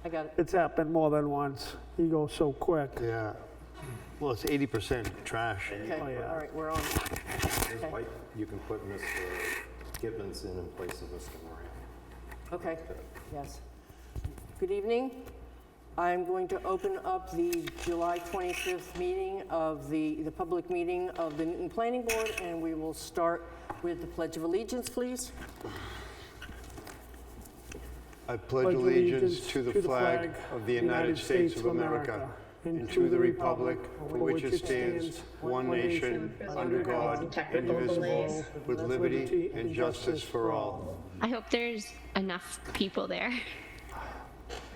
I got it. It's happened more than once. He goes so quick. Yeah. Well, it's 80% trash. Okay, Oh, yeah. all right, we're on. Ms. Okay. White, you can put Mr. Gibbons in place of Mr. Moran. Okay, yes. Good evening. I'm going to open up the July 25th meeting of the public meeting of the Newton Planning Board, and we will start with the Pledge of Allegiance, please. I pledge allegiance to the flag of the United States of America and to the republic for which it stands, one nation, under God, indivisible, with liberty and justice for all. I hope there's enough people there.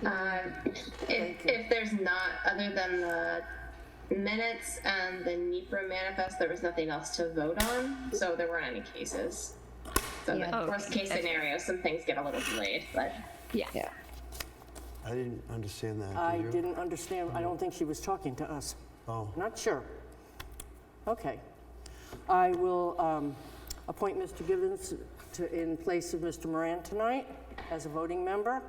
If there's not, other than the minutes and the NPREA Manifest, there was nothing else to vote on, so there weren't any cases. So Yeah. the worst case scenario, some things get a little delayed, but Yeah. I didn't understand that, I did you? didn't understand, I don't think she was talking to us. Oh. Not sure. Okay. I will appoint Mr. Gibbons in place of Mr. Moran tonight as a voting member.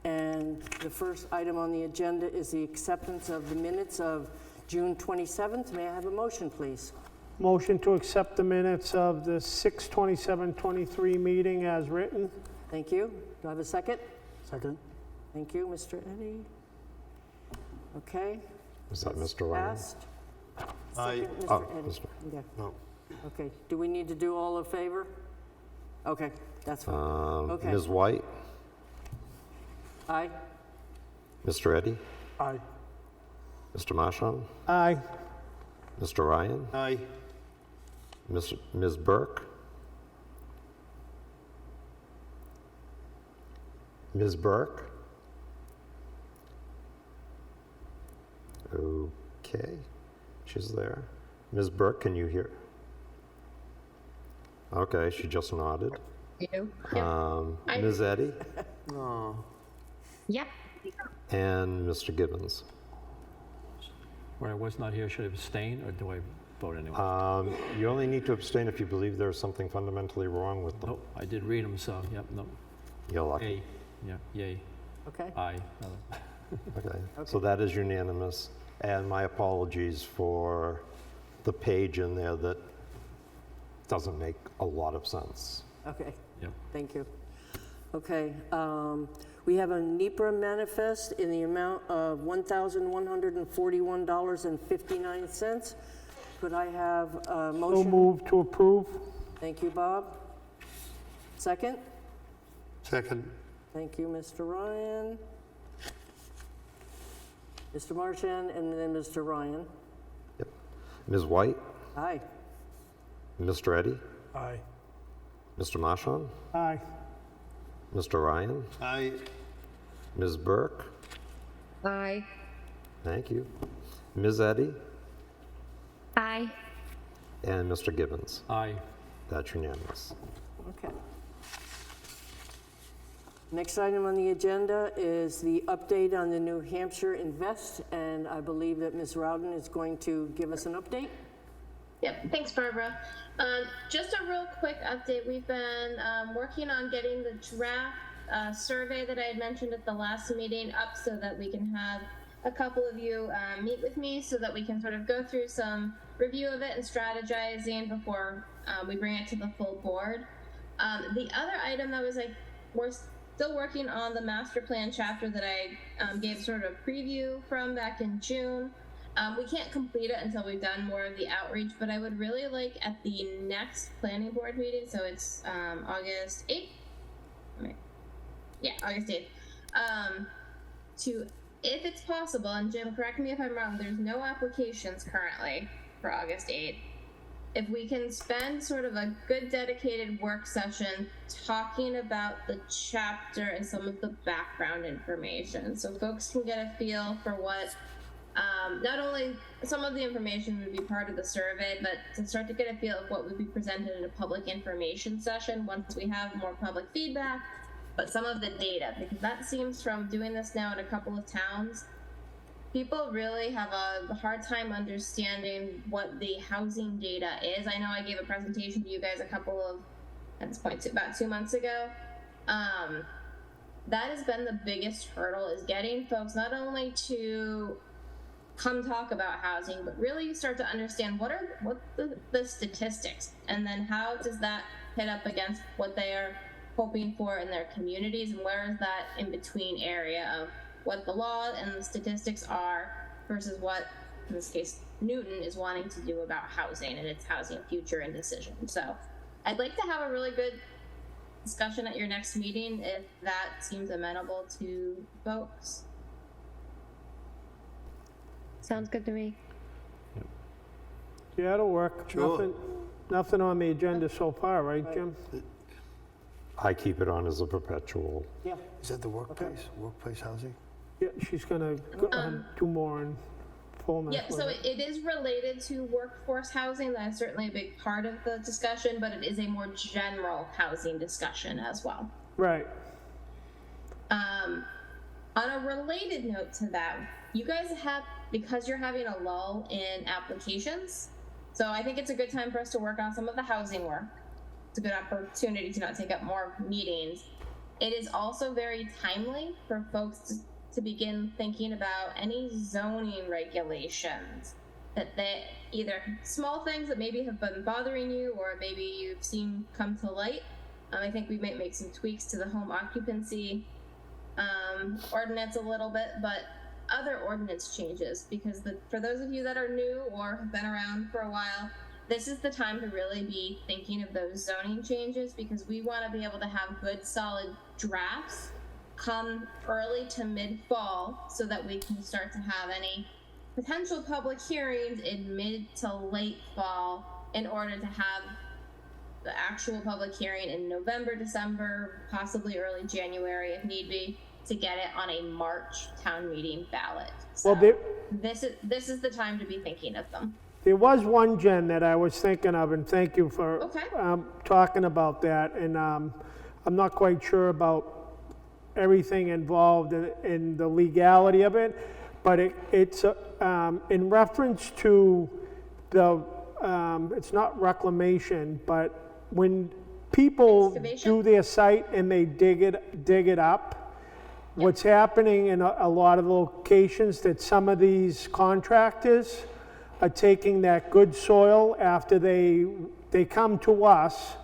And the first item on the agenda is the acceptance of the minutes of June 27th. May I have a motion, please? Motion to accept the minutes of the 6/27/23 meeting as written. Thank you. Do I have a second? Second. Thank you, Mr. Eddy. Okay. Is that Mr. Ryan? Passed. Aye. Second, Oh, Mr. Eddy. Mr. Yeah. No. Okay. Do we need to do all in favor? Okay, that's fine. Okay. Ms. White, Aye. Mr. Eddy, Aye. Mr. Marchand, Aye. Mr. Ryan, Aye. Ms. Burke, Ms. Burke. Okay, she's there. Ms. Burke, can you hear? Okay, she just nodded. you. Ms. Eddy Oh. Yep. and Mr. Gibbons. Where I was not here, should I abstain, or do I vote anyway? You only need to abstain if you believe there's something fundamentally wrong with them. Nope, I did read them, so, yep, no, You're lucky. yay, yeah, yay, Okay. aye. Okay, so that is unanimous. And my apologies for the page in there that doesn't make a lot of sense. Okay. Yep. Thank you. Okay, we have a NPREA Manifest in the amount of $1,141.59. Could I have a So motion? move to approve. Thank you, Bob. Second? Second. Thank you, Mr. Ryan. Mr. Marchand, and then Mr. Ryan. Yep. Ms. White, Aye. Mr. Eddy, Aye. Mr. Marchand, Aye. Mr. Ryan, Aye. Ms. Burke, Aye. thank you, Ms. Eddy, Aye. and Mr. Gibbons. Aye. That's unanimous. Okay. Next item on the agenda is the update on the New Hampshire Invest, and I believe that Ms. Rowden is going to give us an update. Yep, thanks, Barbara. Just a real quick update. We've been working on getting the draft survey that I had mentioned at the last meeting up so that we can have a couple of you meet with me so that we can sort of go through some review of it and strategizing before we bring it to the full board. The other item that was we're still working on the master plan chapter that I gave sort of a preview from back in June. We can't complete it until we've done more of the outreach, but I would really like at the next planning board meeting, so it's August 8th. Yeah, August 8th. To, if it's possible, and Jim, correct me if I'm wrong, there's no applications currently for August 8th. If we can spend sort of a good dedicated work session talking about the chapter and some of the background information, so folks can get a feel for what not only some of the information would be part of the survey, but to start to get a feel of what would be presented in a public information session once we have more public feedback, but some of the data, because that seems from doing this now in a couple of towns, people really have a hard time understanding what the housing data is. I know I gave a presentation to you guys at this point, about 2 months ago. that has been the biggest hurdle, is getting folks not only to come talk about housing, but really start to understand what the statistics, and then how does that hit up against what they are hoping for in their communities, and where is that in between area of what the law and the statistics are versus what, in this case, Newton is wanting to do about housing and its housing future and decision. So I'd like to have a really good discussion at your next meeting if that seems amenable to folks. Sounds good to me. Yeah, it'll work. Sure. Nothing on the agenda so far, right, Jim? I keep it on as a perpetual. Yeah, Is that the workplace housing? Yeah, she's gonna do more in fullness. Yep, with so it. it is related to workforce housing. That's certainly a big part of the discussion, but it is a more general housing discussion as well. Right. On a related note to that, you guys have, because you're having a lull in applications, so I think it's a good time for us to work on some of the housing work. It's a good opportunity to not take up more meetings. It is also very timely for folks to begin thinking about any zoning regulations that they, either small things that maybe have been bothering you or maybe you've seen come to light. I think we might make some tweaks to the home occupancy ordinance a little bit, but other ordinance changes, because for those of you that are new or have been around for a while, this is the time to really be thinking of those zoning changes, because we want to be able to have good solid drafts come early to mid-fall so that we can start to have any potential public hearings in mid to late fall in order to have the actual public hearing in November, December, possibly early January if need be, to get it on a March town meeting ballot. So Well, this is the time to be thinking of them. there was one, Jen, that I was thinking of, and thank you for Okay. talking about that. And I'm not quite sure about everything involved in the legality of it, but it's in reference to the, it's not reclamation, but when people Excavation? do their site and they dig it up, what's happening in a lot of locations, that some of these contractors are taking that good soil after they come to us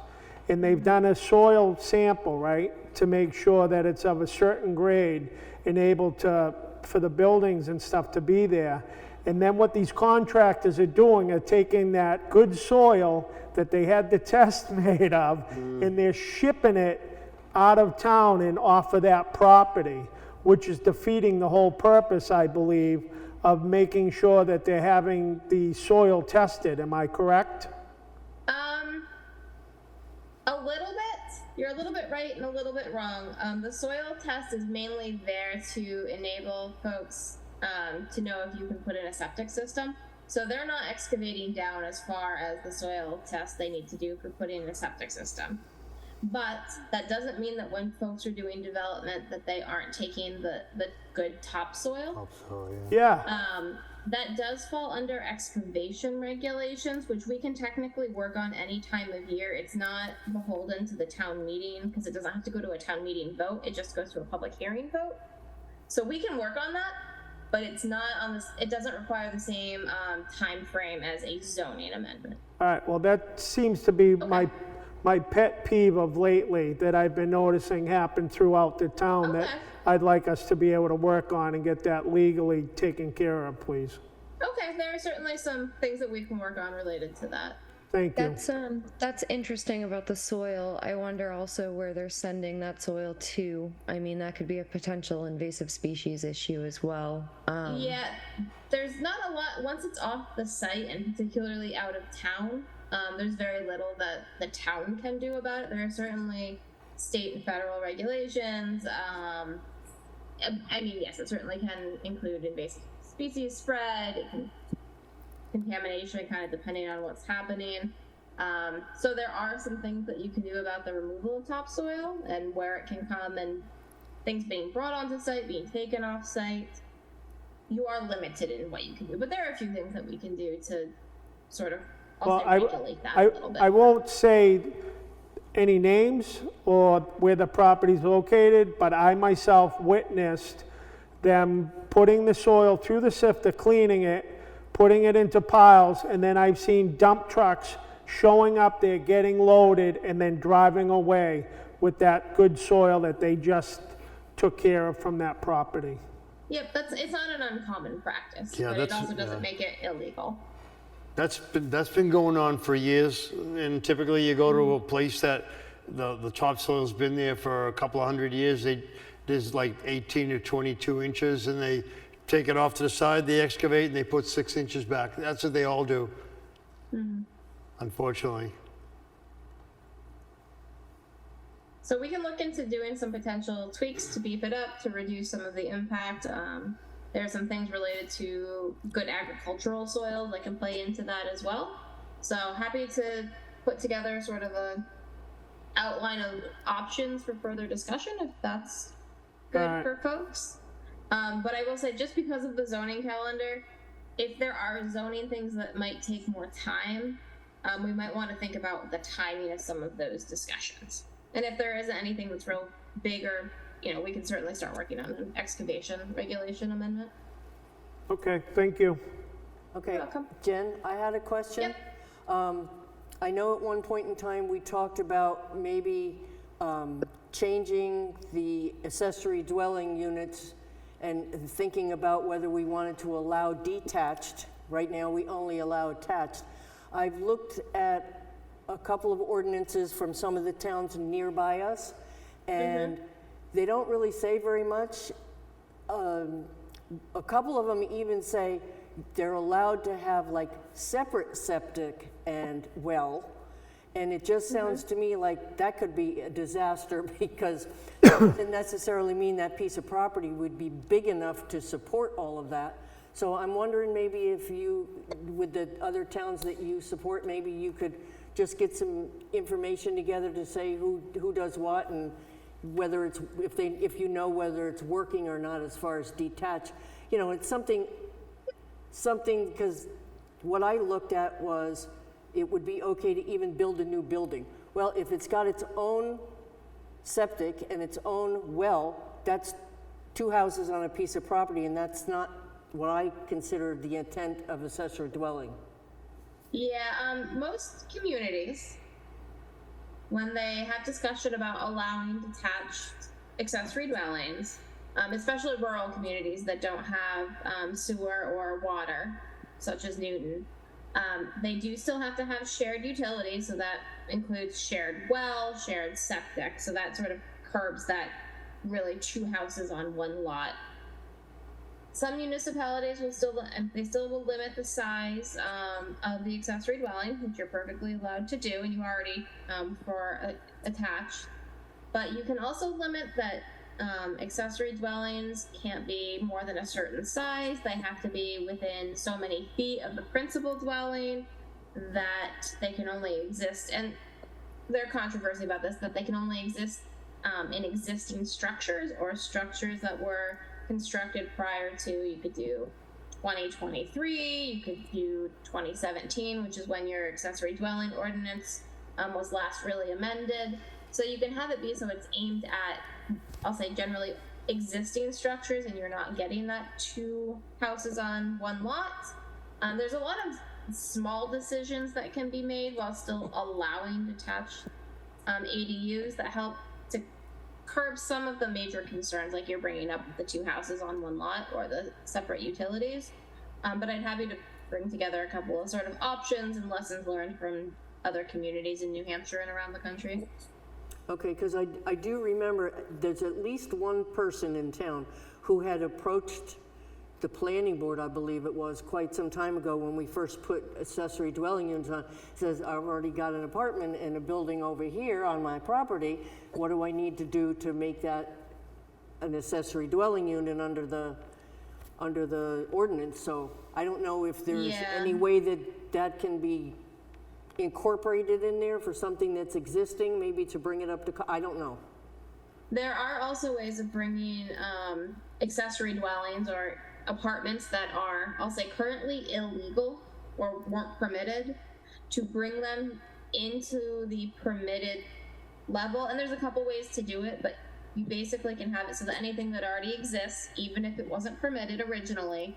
and they've done a soil sample, right, to make sure that it's of a certain grade and able to, for the buildings and stuff to be there. And then what these contractors are doing are taking that good soil that they had the test made of, and they're shipping it out of town and off of that property, which is defeating the whole purpose, I believe, of making sure that they're having the soil tested. Am I correct? A little bit. You're a little bit right and a little bit wrong. The soil test is mainly there to enable folks to know if you can put in a septic system. So they're not excavating down as far as the soil test they need to do for putting in a septic system. But that doesn't mean that when folks are doing development that they aren't taking the good topsoil. Yeah. That does fall under excavation regulations, which we can technically work on any time of year. It's not beholden to the town meeting, because it doesn't have to go to a town meeting vote. It just goes to a public hearing vote. So we can work on that, but it's not on this. It doesn't require the same time frame as a zoning amendment. All right, well, that seems to be my pet peeve of lately that I've been noticing happen throughout the town that Okay. I'd like us to be able to work on and get that legally taken care of, please. Okay, there are certainly some things that we can work on related to that. Thank you. That's interesting about the soil. I wonder also where they're sending that soil to. I mean, that could be a potential invasive species issue as well. Yeah, there's not a lot, once it's off the site and particularly out of town, there's very little that the town can do about it. There are certainly state and federal regulations. I mean, yes, it certainly can include invasive species spread, it can, contamination, kind of depending on what's happening. So there are some things that you can do about the removal of topsoil and where it can come, and things being brought onto site, being taken off site. You are limited in what you can do, but there are a few things that we can do to sort of also regulate that a little bit. I won't say any names or where the property's located, but I myself witnessed them putting the soil through the sifter, cleaning it, putting it into piles, and then I've seen dump trucks showing up there, getting loaded, and then driving away with that good soil that they just took care of from that property. Yep, it's not an uncommon practice, Yeah, but it that's- also doesn't yeah. make it illegal. That's been going on for years, and typically you go to a place that the topsoil's been there for a couple of 100 years. There's like 18 to 22 inches, and they take it off to the side, they excavate, and they put 6 inches back. That's what they all do, unfortunately. So we can look into doing some potential tweaks to beef it up to reduce some of the impact. There are some things related to good agricultural soil that can play into that as well. So happy to put together sort of a outline of options for further discussion if that's good for folks. But I will say, just because of the zoning calendar, if there are zoning things that might take more time, we might want to think about the timing of some of those discussions. And if there isn't anything that's real big, or we can certainly start working on an excavation regulation amendment. Okay, thank you. Okay, You're welcome. Jen, I had a question. Yep. I know at one point in time, we talked about maybe changing the accessory dwelling units and thinking about whether we wanted to allow detached. Right now, we only allow attached. I've looked at a couple of ordinances from some of the towns nearby us, and they don't really say very much. A couple of them even say they're allowed to have like separate septic and well, and it just sounds to me like that could be a disaster, because it doesn't necessarily mean that piece of property would be big enough to support all of that. So I'm wondering, maybe if you, with the other towns that you support, maybe you could just get some information together to say who does what, and whether it's, if you know whether it's working or not as far as detached. It's something, because what I looked at was it would be okay to even build a new building. Well, if it's got its own septic and its own well, that's 2 houses on a piece of property, and that's not what I consider the intent of accessory dwelling. Yeah, most communities, when they have discussion about allowing detached accessory dwellings, especially rural communities that don't have sewer or water, such as Newton, they do still have to have shared utilities, so that includes shared well, shared septic, so that sort of curbs that really 2 houses on 1 lot. Some municipalities will still will limit the size of the accessory dwelling, which you're perfectly allowed to do, and you already attached. But you can also limit that accessory dwellings can't be more than a certain size. They have to be within so many feet of the principal dwelling, that they can only exist, and there's controversy about this, that they can only exist in existing structures or structures that were constructed prior to, you could do 2023, you could do 2017, which is when your accessory dwelling ordinance was last really amended. So you can have it be so it's aimed at, I'll say, generally existing structures, and you're not getting that 2 houses on 1 lot. There's a lot of small decisions that can be made while still allowing detached ADUs that help to curb some of the major concerns, like you're bringing up the 2 houses on 1 lot or the separate utilities. But I'd happy to bring together a couple of sort of options and lessons learned from other communities in New Hampshire and around the country. Okay, because I do remember there's at least one person in town who had approached the planning board, I believe it was, quite some time ago when we first put accessory dwelling units on. Says, I've already got an apartment in a building over here on my property. What do I need to do to make that an accessory dwelling unit under the ordinance? So I don't know if there's any way that can be incorporated in there for something that's existing, maybe to bring it up to, I don't know. There are also ways of bringing accessory dwellings or apartments that are, I'll say, currently illegal or weren't permitted, to bring them into the permitted level, and there's a couple ways to do it, but you basically can have it so that anything that already exists, even if it wasn't permitted originally,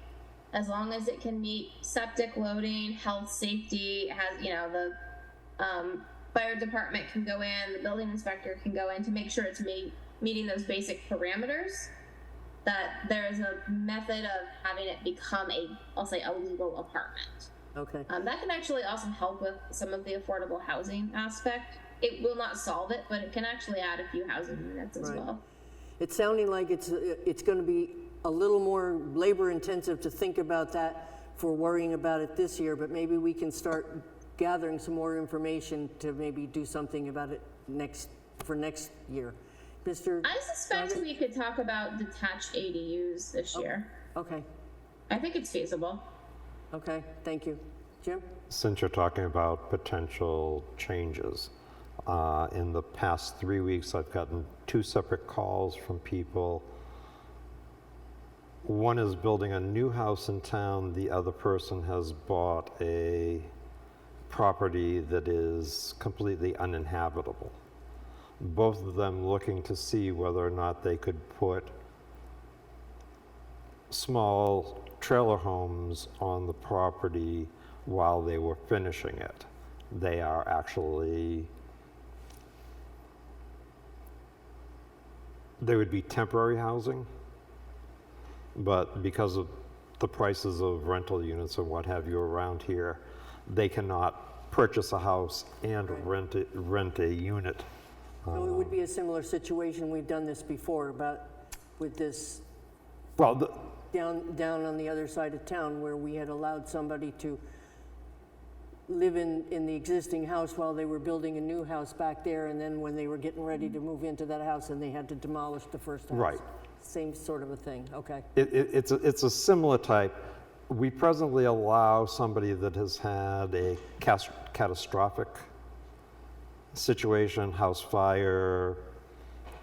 as long as it can meet septic loading, health, safety, has, you know, the fire department can go in, the building inspector can go in to make sure it's meeting those basic parameters, that there's a method of having it become I'll say a legal apartment. Okay. That can actually also help with some of the affordable housing aspect. It will not solve it, but it can actually add a few housing units as Right. well. It's sounding like it's going to be a little more labor intensive to think about that for worrying about it this year, but maybe we can start gathering some more information to maybe do something about it for next year. Mr. I suspect Doggett? we could talk about detached ADUs this year. Okay, I think it's feasible. okay, thank you. Jim? Since you're talking about potential changes, in the past 3 weeks, I've gotten 2 separate calls from people. One is building a new house in town. The other person has bought a property that is completely uninhabitable. Both of them looking to see whether or not they could put small trailer homes on the property while they were finishing it. They are actually, they would be temporary housing, but because of the prices of rental units and what have you around here, they cannot purchase a house and rent a unit. So it would be a similar situation. We've done this before with this Well, down on the other side of town where we had allowed somebody to live in the existing house while they were building a new house back there, and then when they were getting ready to move into that house, and they had to demolish the first house. Right. Same sort of a thing, okay. it's a similar type. We presently allow somebody that has had a catastrophic situation, house fire,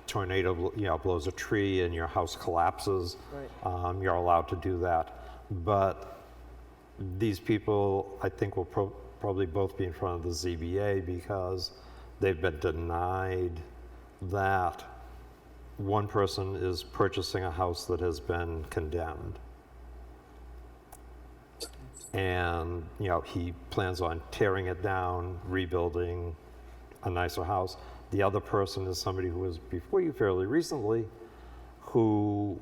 tornado, blows a tree and your house collapses. Right. You're allowed to do that. But these people, I think, will probably both be in front of the ZBA because they've been denied that. One person is purchasing a house that has been condemned. And, he plans on tearing it down, rebuilding a nicer house. The other person is somebody who was before you fairly recently, who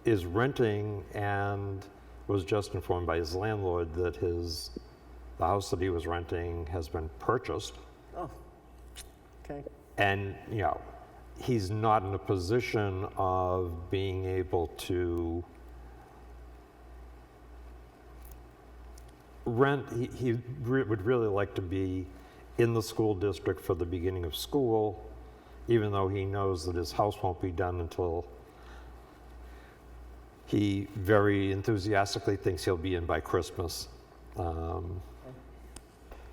is renting and was just informed by his landlord that the house that he was renting has been purchased. Oh, okay. And, he's not in a position of being able to rent. He would really like to be in the school district for the beginning of school, even though he knows that his house won't be done until he very enthusiastically thinks he'll be in by Christmas.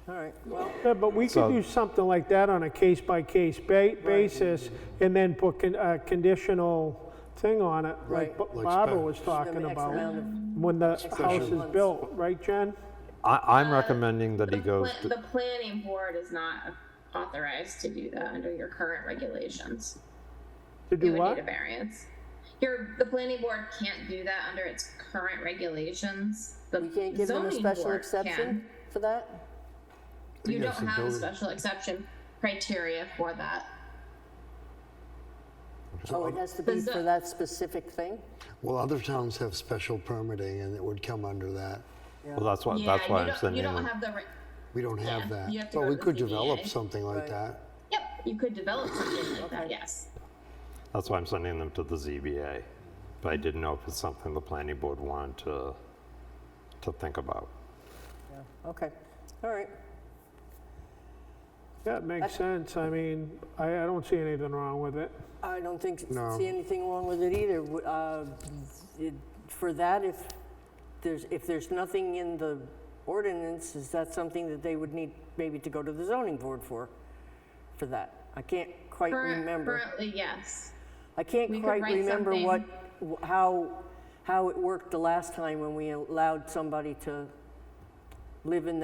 All right, well, Yeah, but we could So- do something like that on a case-by-case basis and then put a conditional thing on it, like Right. Barbara was X talking about, amount of, when the house is months. built, right, Jen? I'm recommending that he goes to, The planning board is not authorized to do that under your current regulations. To You do would what? need a variance. The planning board can't do that under its current regulations. The we can't give them a zoning special board exception can. for that? You don't Yes, the have a building- special exception criteria for that. Oh, it has to be The zo- for that specific thing? Well, other towns have special permitting and it would come under that. well, that's why Yeah, I'm sending you don't him. have the, We don't have Yeah, that. you have to But go we to the could develop ZBA. something like Right. that. yep, you could develop something like that, yes. That's why I'm sending them to the ZBA. But I didn't know if it's something the planning board wanted to think about. Yeah, okay, all right. Yeah, it makes sense. I mean, I don't see anything wrong with it. I don't think, No. see anything wrong with it either. For that, if there's nothing in the ordinance, is that something that they would need maybe to go to the zoning board for that? I can't quite remember. Currently, yes. I can't we could quite write remember something. how it worked the last time when we allowed somebody to live in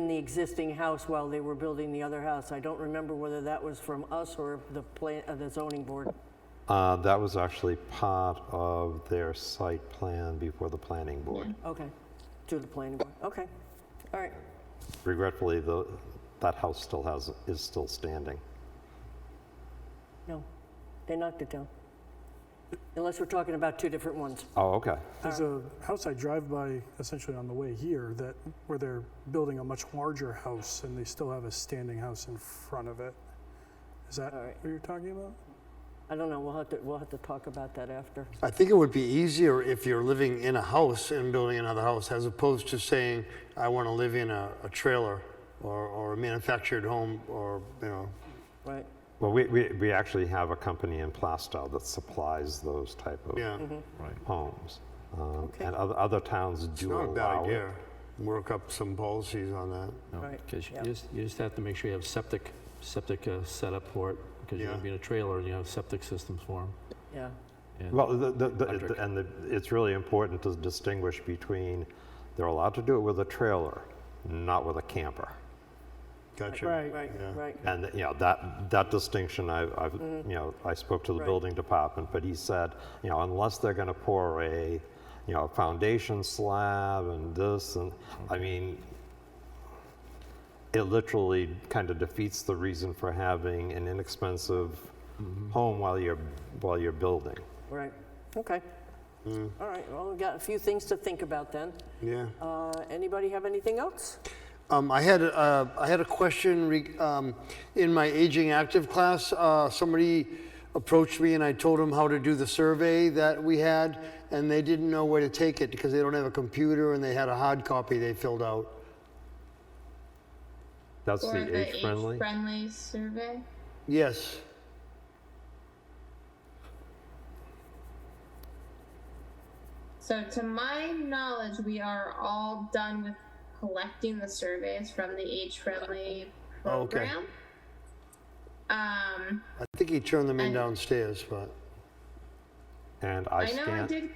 the existing house while they were building the other house. I don't remember whether that was from us or the zoning board. That was actually part of their site plan before the planning board. Okay, to the planning board, okay, all right. Regretfully, that house is still standing. No, they knocked it down. Unless we're talking about two different ones. Oh, okay. There's a house I drive by essentially on the way here where they're building a much larger house and they still have a standing house in front of it. Is that All right. what you're talking about? I don't know, we'll have to talk about that after. I think it would be easier if you're living in a house and building another house, as opposed to saying, I want to live in a trailer or a manufactured home, or, you know. Right, Well, we actually have a company in Plastow that supplies those type of Yeah, homes. Okay. And other towns it's do not a bad allow it. idea. Work up some policies on that. Right, Because yeah. you just have to make sure you have septic set up for it, because you're Yeah. gonna be in a trailer and you have septic systems for them. yeah, Well, Electric. it's really important to distinguish between, they're allowed to do it with a trailer, not with a camper. Gotcha. Right. right, Yeah. right, And, you know, that distinction, you know, I spoke to the Right. building department, but he said, you know, unless they're gonna pour a, you know, foundation slab and this, and, I mean, it literally kind of defeats the reason for having an inexpensive home while you're building. right, okay. All right, well, we've got a few things to think about then. Yeah. Anybody have anything else? I had a question in my aging active class. Somebody approached me and I told them how to do the survey that we had, and they didn't know where to take it because they don't have a computer and they had a hard copy they filled out. That's Or the the age-friendly? age-friendly survey. Yes. So to my knowledge, we are all done with collecting the surveys from the age-friendly Oh, okay. program. I think he turned them in And- downstairs, but And I I know I scanned, did.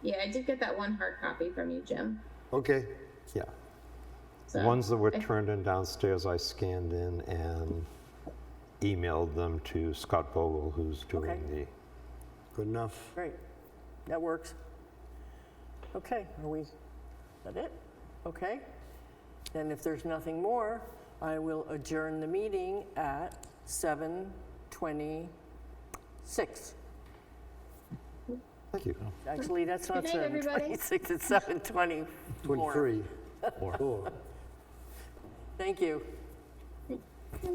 Yeah, I did get that one hard copy from you, Jim. okay. yeah. So Ones that were I- turned in downstairs, I scanned in and emailed them to Scott Vogel, who's doing Okay. Good enough. Great, that works. Okay, is that it? Okay. Then if there's nothing more, I will adjourn the meeting at 7:26. Thank you. Actually, that's not Good night, everybody. 7:26, it's 7:24. 23. Or- Four. Thank you.